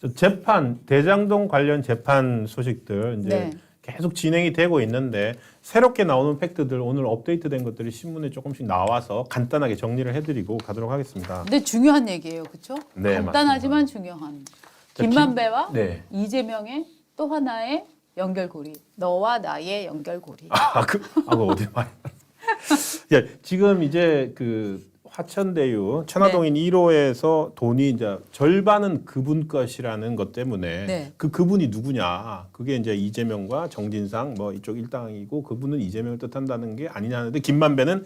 재판 대장동 관련 재판 소식들 이제 네. 계속 진행이 되고 있는데 새롭게 나오는 팩트들 오늘 업데이트된 것들이 신문에 조금씩 나와서 간단하게 정리를 해드리고 가도록 하겠습니다. 근데 중요한 얘기예요, 그렇죠? 네, 간단하지만 중요한. 자, 김만배와 네. 이재명의 또 하나의 연결고리. 너와 나의 연결고리. 그거 어디 말? 야, 지금 이제 그 화천대유 천화동인 1호에서 돈이 이제 절반은 그분 것이라는 것 때문에 네. 그분이 누구냐? 그게 이제 이재명과 정진상 뭐 이쪽 일당이고 그분은 이재명을 뜻한다는 게 아니냐 하는데 김만배는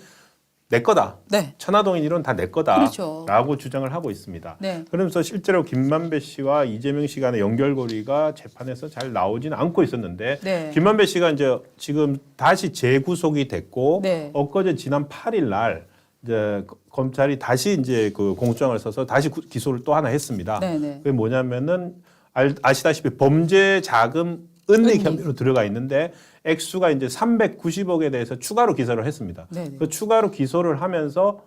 내 거다. 네. 천화동인 1호는 다 내 거다라고 그렇죠. 주장을 하고 있습니다. 네. 그러면서 실제로 김만배 씨와 이재명 씨 간의 연결고리가 재판에서 잘 나오지는 않고 있었는데 네. 김만배 씨가 이제 지금 다시 재구속이 됐고 네. 엊그제 지난 8일 날 이제 검찰이 다시 이제 그 공소장을 써서 다시 기소를 또 하나 했습니다. 네, 네. 그게 뭐냐면은 아시다시피 범죄 자금 은닉 혐의로 들어가 있는데 액수가 이제 390억에 대해서 추가로 기소를 했습니다. 네, 네. 그 추가로 기소를 하면서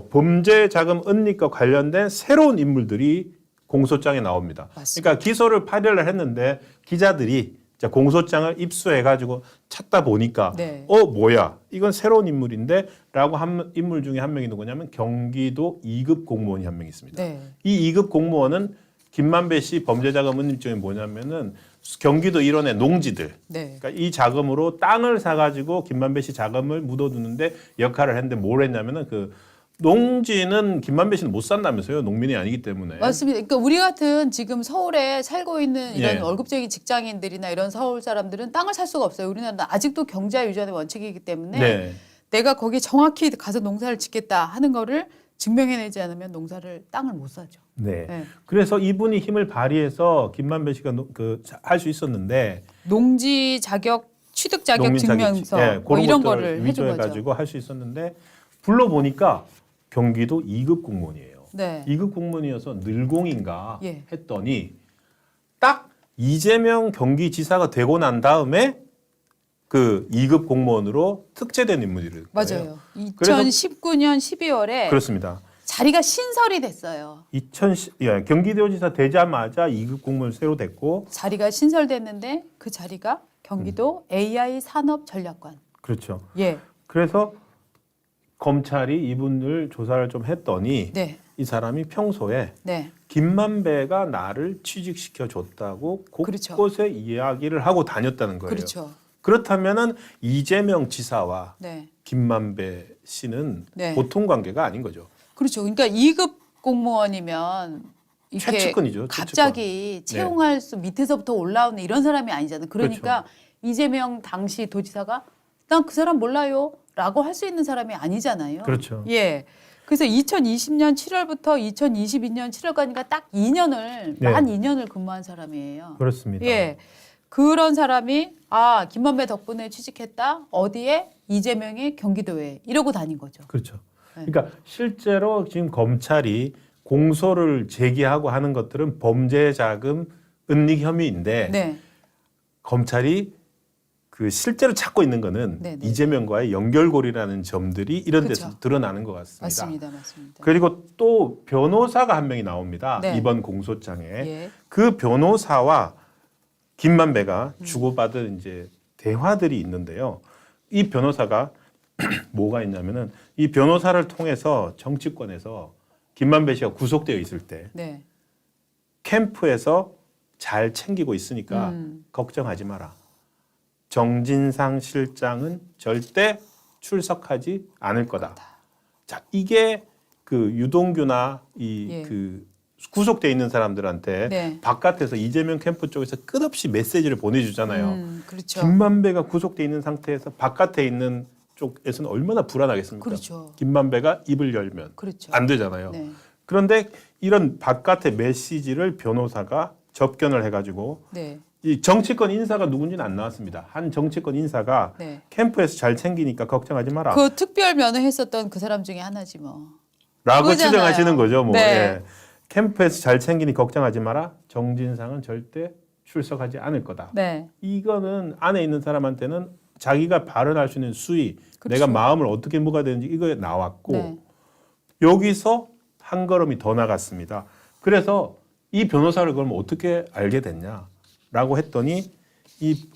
범죄 자금 은닉과 관련된 새로운 인물들이 공소장에 나옵니다. 맞습니다. 그러니까 기소를 8일을 했는데 기자들이 자, 공소장을 입수해가지고 찾다 보니까 네. 뭐야 이건 새로운 인물인데 라고 한 인물 중에 한 명이 누구냐면 경기도 2급 공무원이 한 명 있습니다. 네. 이 2급 공무원은 김만배 씨 범죄자금 은닉 중에 뭐냐면은 경기도 일원의 농지들 네. 그러니까 이 자금으로 땅을 사가지고 김만배 씨 자금을 묻어두는데 역할을 했는데 뭘 했냐면은 그 농지는 김만배 씨는 못 산다면서요. 농민이 아니기 때문에. 맞습니다. 그러니까 우리 같은 지금 서울에 살고 있는 이런 예. 월급쟁이 직장인들이나 이런 서울 사람들은 땅을 살 수가 없어요. 우리나라는 아직도 경자 유전의 원칙이기 때문에 네. 내가 거기 정확히 가서 농사를 짓겠다 하는 거를 증명해내지 않으면 땅을 못 사죠. 네. 네. 그래서 이분이 힘을 발휘해서 김만배 씨가 할 수 있었는데 농지 자격, 취득 자격 농민 증명서 예, 뭐 그런 이런 것들을 거를 해준 위조해 거죠. 가지고 할 수 있었는데 불러보니까 경기도 2급 공무원이에요. 네. 2급 공무원이어서 늘공인가 예. 했더니 딱 이재명 경기지사가 되고 난 다음에 그 2급 공무원으로 특제된 인물이래요. 맞아요. 그래서- 2019년 12월에 그렇습니다. 자리가 신설이 됐어요. 경기도지사 되자마자 2급 공무원 새로 됐고 자리가 신설됐는데 그 자리가 경기도 AI 산업전략관. 그렇죠. 예. 그래서 검찰이 이분을 조사를 좀 했더니 네. 이 사람이 평소에 네. 김만배가 나를 취직시켜 줬다고 그렇죠. 곳곳에 이야기를 하고 다녔다는 거예요. 그렇죠. 그렇다면은 이재명 지사와 네. 김만배 씨는 네. 보통 관계가 아닌 거죠. 그렇죠. 그러니까 2급 공무원이면 이렇게 최측근이죠, 갑자기 채용할 수 밑에서부터 올라오는 이런 사람이 아니잖아요. 그러니까 이재명 당시 도지사가 난 그 사람 몰라요라고 할 수 있는 사람이 아니잖아요. 그렇죠. 예. 그래서 2020년 7월부터 2022년 7월까지가 딱 2년을 네. 만 2년을 근무한 사람이에요. 그렇습니다. 예. 그런 사람이 김만배 덕분에 취직했다. 어디에? 이재명의 경기도에 이러고 다닌 거죠. 그렇죠. 네. 그러니까 실제로 지금 검찰이 공소를 제기하고 하는 것들은 범죄 자금 은닉 혐의인데 네. 검찰이 그 실제로 찾고 있는 거는 네, 네. 이재명과의 연결고리라는 점들이 이런 데서 그렇죠. 드러나는 것 같습니다. 맞습니다. 맞습니다. 그리고 또 변호사가 한 명이 나옵니다. 네. 이번 공소장에 예. 그 변호사와 김만배가 주고받은 이제 대화들이 있는데요. 이 변호사가 뭐가 있냐면은 이 변호사를 통해서 정치권에서 김만배 씨가 구속되어 있을 때 네. 캠프에서 잘 챙기고 있으니까 걱정하지 마라. 정진상 실장은 절대 출석하지 않을 거다. 자, 이게 그 유동규나 예. 그 구속돼 있는 사람들한테 네. 바깥에서 이재명 캠프 쪽에서 끝없이 메시지를 보내주잖아요. 그렇죠. 김만배가 구속돼 있는 상태에서 바깥에 있는 쪽에서는 얼마나 불안하겠습니까? 그렇죠. 김만배가 입을 열면 그렇죠. 안 되잖아요. 네. 그런데 이런 바깥의 메시지를 변호사가 접견을 해가지고 네. 이 정치권 인사가 누군지는 안 나왔습니다. 한 정치권 인사가 네. 캠프에서 잘 챙기니까 걱정하지 마라. 그 특별 면허했었던 그 사람 중에 하나지 뭐. 라고 그거잖아요. 추정하시는 거죠. 뭐. 네. 예. 캠프에서 잘 챙기니 걱정하지 마라. 정진상은 절대 출석하지 않을 거다. 네. 이거는 안에 있는 사람한테는 자기가 발언할 수 있는 수위, 그렇죠. 내가 마음을 어떻게 먹어야 되는지 이거에 나왔고 네. 여기서 한 걸음이 더 나갔습니다. 그래서 이 변호사를 그럼 어떻게 알게 됐냐라고 했더니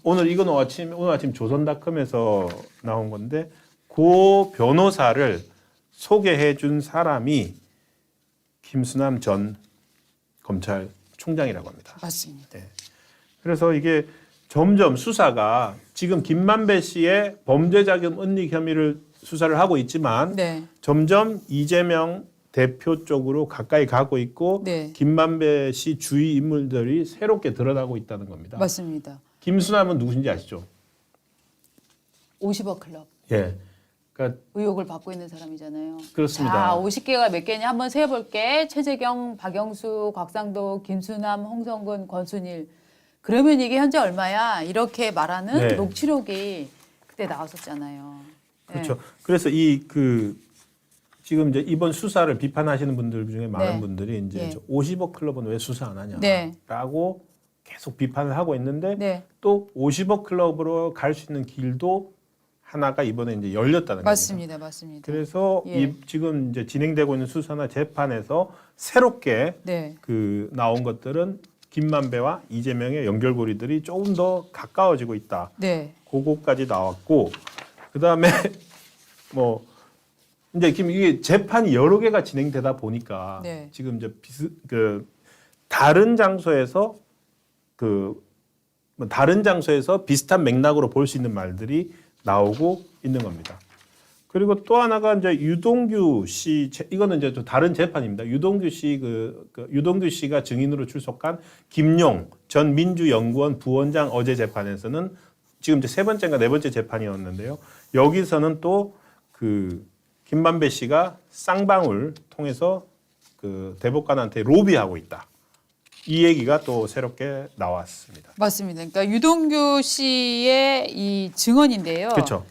오늘 아침 조선닷컴에서 나온 건데 그 변호사를 소개해 준 사람이 김수남 전 검찰총장이라고 합니다. 맞습니다. 네. 그래서 이게 점점 수사가 지금 김만배 씨의 범죄자금 은닉 혐의를 수사를 하고 있지만 네. 점점 이재명 대표 쪽으로 가까이 가고 있고 네. 김만배 씨 주위 인물들이 새롭게 드러나고 있다는 겁니다. 맞습니다. 김수남은 누구신지 아시죠? 50억 클럽 예. 그러니까 의혹을 받고 있는 사람이잖아요. 그렇습니다. 자, 50개가 몇 개냐 한번 세어볼게. 최재경, 박영수, 곽상도, 김수남, 홍성근, 권순일. 그러면 이게 현재 얼마야? 이렇게 말하는 네. 녹취록이 그때 나왔었잖아요. 그렇죠. 네. 그래서 지금 이제 이번 수사를 비판하시는 분들 중에 많은 네. 분들이 이제 예. 50억 클럽은 왜 수사 안 하냐라고 네. 계속 비판을 하고 있는데 네. 또 50억 클럽으로 갈 수 있는 길도 하나가 이번에 이제 열렸다는 겁니다. 맞습니다. 맞습니다. 그래서 예. 지금 이제 진행되고 있는 수사나 재판에서 새롭게 네. 나온 것들은 김만배와 이재명의 연결고리들이 조금 더 가까워지고 있다. 네. 그거까지 나왔고 그다음에 뭐 이제 이게 재판이 여러 개가 진행되다 보니까 네. 지금 이제 다른 장소에서 다른 장소에서 비슷한 맥락으로 볼 수 있는 말들이 나오고 있는 겁니다. 그리고 또 하나가 이제 유동규 씨 이거는 이제 또 다른 재판입니다. 유동규 씨 유동규 씨가 증인으로 출석한 김용 전 민주연구원 부원장 어제 재판에서는 지금 이제 세 번째인가 네 번째 재판이었는데요. 여기서는 또 김만배 씨가 쌍방울 통해서 대법관한테 로비하고 있다. 이 얘기가 또 새롭게 나왔습니다. 맞습니다. 그러니까 유동규 씨의 이 증언인데요. 그렇죠.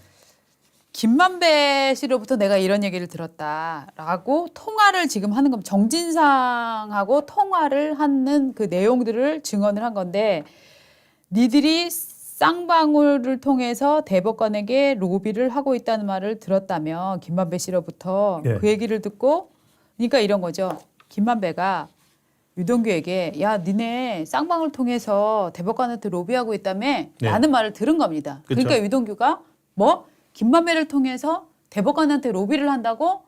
김만배 씨로부터 내가 이런 얘기를 들었다라고 통화를 지금 하는 겁니다. 정진상하고 통화를 하는 그 내용들을 증언을 한 건데 니들이 쌍방울을 통해서 대법관에게 로비를 하고 있다는 말을 들었다면 김만배 씨로부터 예. 그 얘기를 듣고 그러니까 이런 거죠. 김만배가 유동규에게 야 니네 쌍방울 통해서 대법관한테 로비하고 있다며 네. 라는 말을 들은 겁니다. 그쵸. 그러니까 유동규가 뭐 김만배를 통해서 대법관한테 로비를 한다고?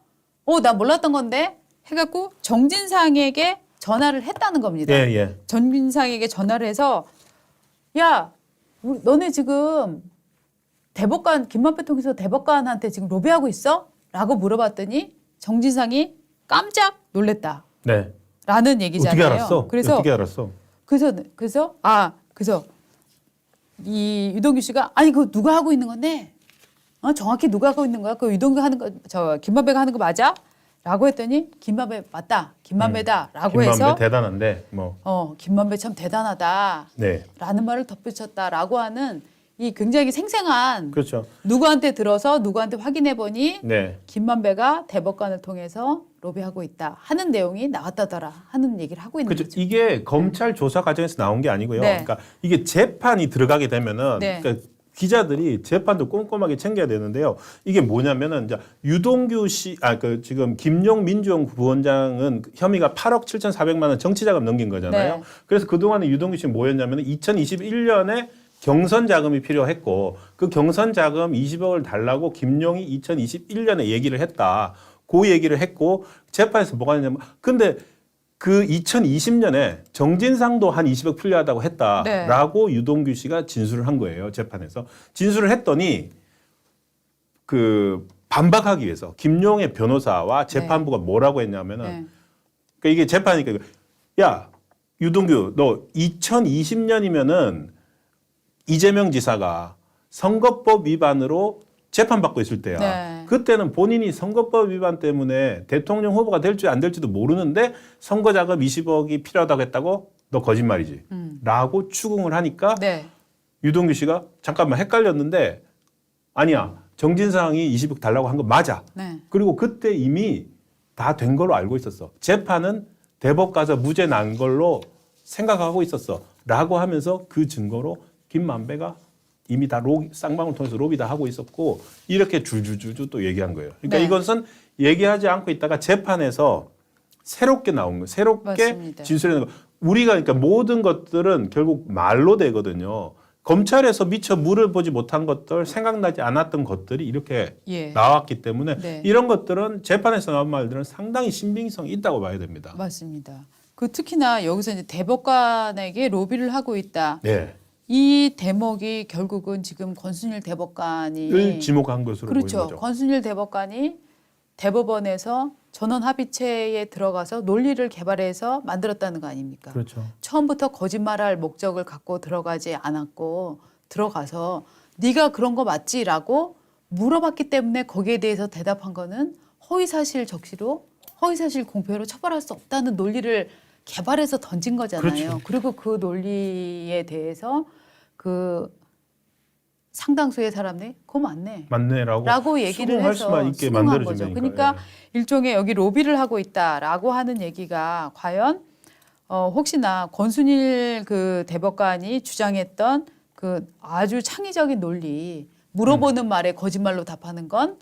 나 몰랐던 건데 해갖고 정진상에게 전화를 했다는 겁니다. 예, 예. 정진상에게 전화를 해서 야 너네 지금 김만배 통해서 대법관한테 지금 로비하고 있어? 라고 물어봤더니 정진상이 깜짝 놀랬다. 네. 라는 얘기잖아요. 어떻게 알았어? 어떻게 알았어? 그래서 이 유동규 씨가 아니 그거 누가 하고 있는 건데? 정확히 누가 하고 있는 거야? 그 유동규 하는 거 김만배가 하는 거 맞아? 라고 했더니 김만배 맞다. 김만배다라고 해서 김만배 대단한데 뭐. 김만배 참 대단하다. 네. 라는 말을 덧붙였다라고 하는 이 굉장히 생생한 그렇죠. 누구한테 들어서 누구한테 확인해 보니 네. 김만배가 대법관을 통해서 로비하고 있다 하는 내용이 나왔다더라 하는 얘기를 하고 있는 그렇죠. 거죠. 이게 검찰 조사 과정에서 나온 게 아니고요. 네. 그러니까 이게 재판이 들어가게 되면은 네. 그러니까 기자들이 재판도 꼼꼼하게 챙겨야 되는데요. 이게 뭐냐면은 이제 유동규 씨, 지금 김용 민주연구 부원장은 혐의가 8억 7,400만 원 정치자금 넘긴 거잖아요. 네. 그래서 그동안에 유동규 씨는 뭐였냐면은 2021년에 경선 자금이 필요했고 그 경선 자금 20억을 달라고 김용이 2021년에 얘기를 했다. 그 얘기를 했고 재판에서 뭐가 있냐면 근데 그 2020년에 정진상도 한 20억 필요하다고 했다라고 유동규 씨가 진술을 한 거예요. 재판에서. 진술을 했더니 반박하기 위해서 김용의 변호사와 재판부가 뭐라고 했냐면은 네. 그러니까 이게 재판이니까 야 유동규 너 2020년이면은 이재명 지사가 선거법 위반으로 재판받고 있을 때야. 네. 그때는 본인이 선거법 위반 때문에 대통령 후보가 될지 안 될지도 모르는데 선거자금 20억이 필요하다고 했다고 너 거짓말이지. 라고 추궁을 하니까 네. 유동규 씨가 잠깐만 헷갈렸는데 아니야. 정진상이 20억 달라고 한 거 맞아. 네. 그리고 그때 이미 다 된 걸로 알고 있었어. 재판은 대법 가서 무죄 난 걸로 생각하고 있었어. 라고 하면서 그 증거로 김만배가 이미 다 쌍방울 통해서 로비 다 하고 있었고 이렇게 줄줄줄줄 또 얘기한 거예요. 그러니까 네. 이것은 얘기하지 않고 있다가 재판에서 새롭게 나온 거예요. 새롭게 맞습니다. 진술하는 거. 우리가 그러니까 모든 것들은 결국 말로 되거든요. 검찰에서 미처 물어보지 못한 것들, 생각나지 않았던 것들이 이렇게 예. 나왔기 때문에 네. 이런 것들은 재판에서 나온 말들은 상당히 신빙성이 있다고 봐야 됩니다. 맞습니다. 그 특히나 여기서 이제 대법관에게 로비를 하고 있다. 네. 이 대목이 결국은 지금 권순일 대법관이 을 지목한 것으로 그렇죠. 보이는 거죠. 권순일 대법관이 대법원에서 전원 합의체에 들어가서 논리를 개발해서 만들었다는 거 아닙니까? 그렇죠. 처음부터 거짓말할 목적을 갖고 들어가지 않았고 들어가서 네가 그런 거 맞지라고 물어봤기 때문에 거기에 대해서 대답한 거는 허위사실 적시로 허위사실 공표로 처벌할 수 없다는 논리를 개발해서 던진 거잖아요. 그렇죠. 그리고 그 논리에 대해서 그 상당수의 사람들이 그거 맞네. 맞네라고 라고 얘기를 수긍할 해서 수만 있게 수긍한 만들어진 거죠. 거니까. 그러니까 예. 일종의 여기 로비를 하고 있다라고 하는 얘기가 과연 혹시나 권순일 그 대법관이 주장했던 그 아주 창의적인 논리 물어보는 말에 거짓말로 답하는 건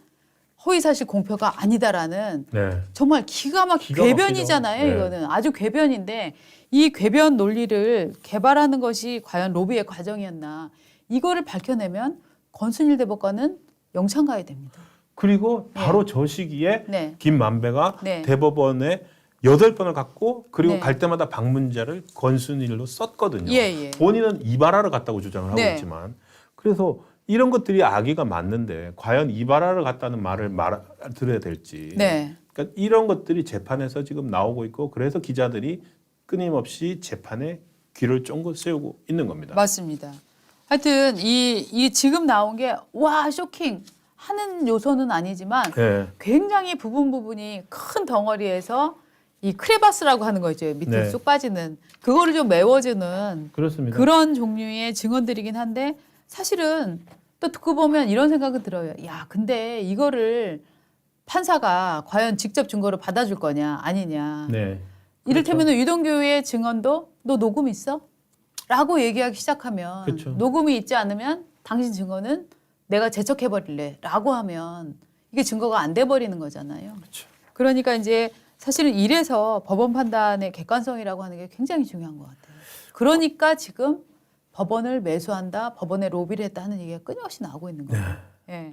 허위사실 공표가 아니다라는 네. 정말 기가 막힌 기가 궤변이잖아요. 막히죠. 네. 이거는 아주 궤변인데 이 궤변 논리를 개발하는 것이 과연 로비의 과정이었나 이거를 밝혀내면 권순일 대법관은 영창 가야 됩니다. 그리고 바로 저 시기에 네. 김만배가 네. 대법원에 8번을 갔고 그리고 네. 갈 때마다 방문자를 권순일로 썼거든요. 예. 본인은 이발하러 갔다고 주장을 하고 네. 있지만 그래서 이런 것들이 악의가 맞는데 과연 이발하러 갔다는 말을 들어야 될지 네. 그러니까 이런 것들이 재판에서 지금 나오고 있고 그래서 기자들이 끊임없이 재판에 귀를 쫑긋 세우고 있는 겁니다. 맞습니다. 하여튼 이 지금 나온 게 와 쇼킹 하는 요소는 아니지만 네. 굉장히 부분이 큰 덩어리에서 이 크레바스라고 하는 거 있죠. 밑으로 네. 쏙 빠지는 그거를 좀 메워주는 그렇습니다. 그런 종류의 증언들이긴 한데 사실은 또 듣고 보면 이런 생각은 들어요. 야, 근데 이거를 판사가 과연 직접 증거를 받아줄 거냐 아니냐. 네. 이를테면 유동규의 증언도 너 녹음 있어? 라고 얘기하기 시작하면 그렇죠. 녹음이 있지 않으면 당신 증거는 내가 제척해버릴래 라고 하면 이게 증거가 안 돼버리는 거잖아요. 그렇죠. 그러니까 이제 사실은 이래서 법원 판단의 객관성이라고 하는 게 굉장히 중요한 것 같아요. 그러니까 지금 법원을 매수한다, 법원에 로비를 했다 하는 얘기가 끊임없이 나오고 있는 거예요. 예.